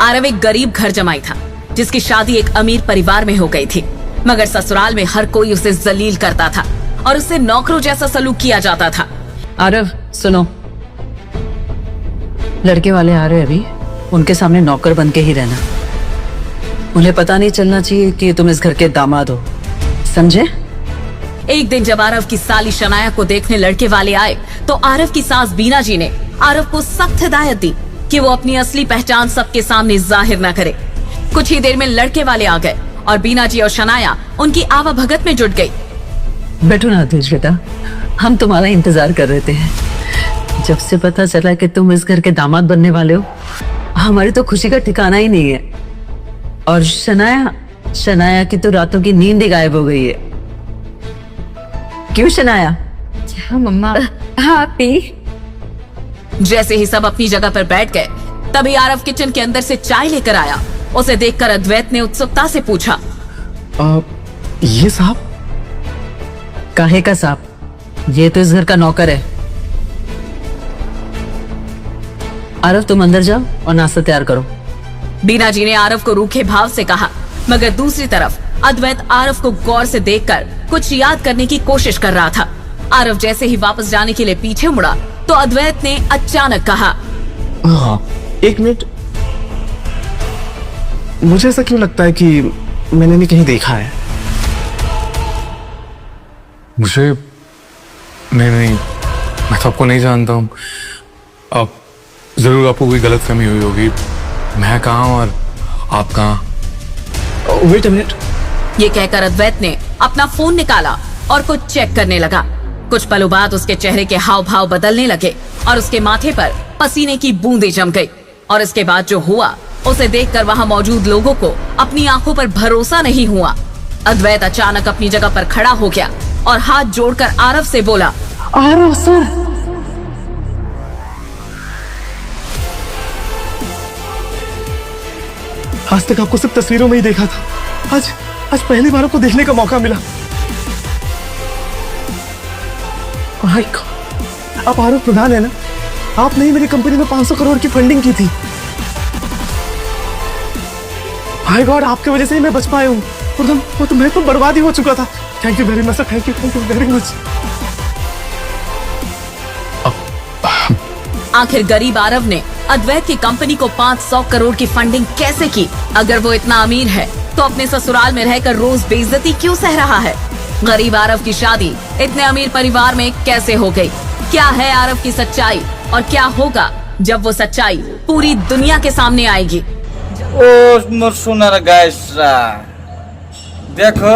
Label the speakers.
Speaker 1: आरव एक गरीब घर जमाई था जिसकी शादी एक अमीर परिवार में हो गई थी, मगर ससुराल में हर कोई उसे जलील करता था और उससे नौकरों जैसा सलूक किया जाता था।
Speaker 2: आरव सुनो, लड़के वाले आ रहे अभी, उनके सामने नौकर बन के ही रहना। उन्हें पता नहीं चलना चाहिए कि तुम इस घर के दामाद हो, समझे?
Speaker 1: एक दिन जब आरव की साली शनाया को देखने लड़के वाले आए तो आरव की सास बीना जी ने आरव को सख्त हिदायत दी कि वो अपनी असली पहचान सबके सामने जाहिर न करे। कुछ ही देर में लड़के वाले आ गए और बीना जी और शनाया उनकी आवाभगत में जुट गई।
Speaker 2: बैठो ना दिल बेटा, हम तुम्हारा इंतजार कर रहे थे। जब से पता चला कि तुम इस घर के दामाद बनने वाले हो, हमारी तो खुशी का ठिकाना ही नहीं है। और शनाया की तो रातों की नींद ही गायब हो गई है। क्यों शनाया?
Speaker 3: हाँ मम्मा। हाँ आपी।
Speaker 1: जैसे ही सब अपनी जगह पर बैठ गए तभी आरव किचन के अंदर से चाय लेकर आया। उसे देखकर अद्वैत ने उत्सुकता से पूछा,
Speaker 4: ये साहब?
Speaker 2: काहे का साहब? ये तो इस घर का नौकर है। आरव तुम अंदर जाओ और नाश्ता तैयार करो।
Speaker 1: बीना जी ने आरव को रूखे भाव से कहा, मगर दूसरी तरफ अद्वैत आरव को गौर से देखकर कुछ याद करने की कोशिश कर रहा था। आरव जैसे ही वापस जाने के लिए पीछे मुड़ा तो अद्वैत ने अचानक कहा,
Speaker 4: एक मिनट, मुझे ऐसा क्यों लगता है कि मैंने नहीं कहीं देखा है?
Speaker 5: मुझे नहीं, मैं तो आपको नहीं जानता हूँ। अब जरूर आपको कोई गलतफहमी हुई होगी। मैं कहाँ और आप कहाँ?
Speaker 4: Wait a minute.
Speaker 1: ये कहकर अद्वैत ने अपना फोन निकाला और कुछ चेक करने लगा। कुछ पलों बाद उसके चेहरे के हाव भाव बदलने लगे और उसके माथे पर पसीने की बूंदें जम गई। और इसके बाद जो हुआ उसे देखकर वहां मौजूद लोगों को अपनी आंखों पर भरोसा नहीं हुआ। अद्वैत अचानक अपनी जगह पर खड़ा हो गया और हाथ जोड़कर आरव से बोला,
Speaker 4: आरव सर। आज तक आपको सिर्फ तस्वीरों में ही देखा था, आज पहली बार आपको देखने का मौका मिला। आप आरव प्रधान है ना? आपने ही मेरी कंपनी में 500 करोड़ की फंडिंग की थी। हाय गॉड, आपके वजह से ही मैं बच पाया हूँ। वो तो मैं तो बर्बाद ही हो चुका था। Thank you very much sir, thank you very much.
Speaker 1: आखिर गरीब आरव ने अद्वैत की कंपनी को 500 करोड़ की फंडिंग कैसे की? अगर वो इतना अमीर है तो अपने ससुराल में रहकर रोज बेइज्जती क्यों सह रहा है? गरीब आरव की शादी इतने अमीर परिवार में कैसे हो गई? क्या है आरव की सच्चाई और क्या होगा जब वो सच्चाई पूरी दुनिया के सामने आएगी?
Speaker 6: ओ मोर सोनार गाइसरा देखो।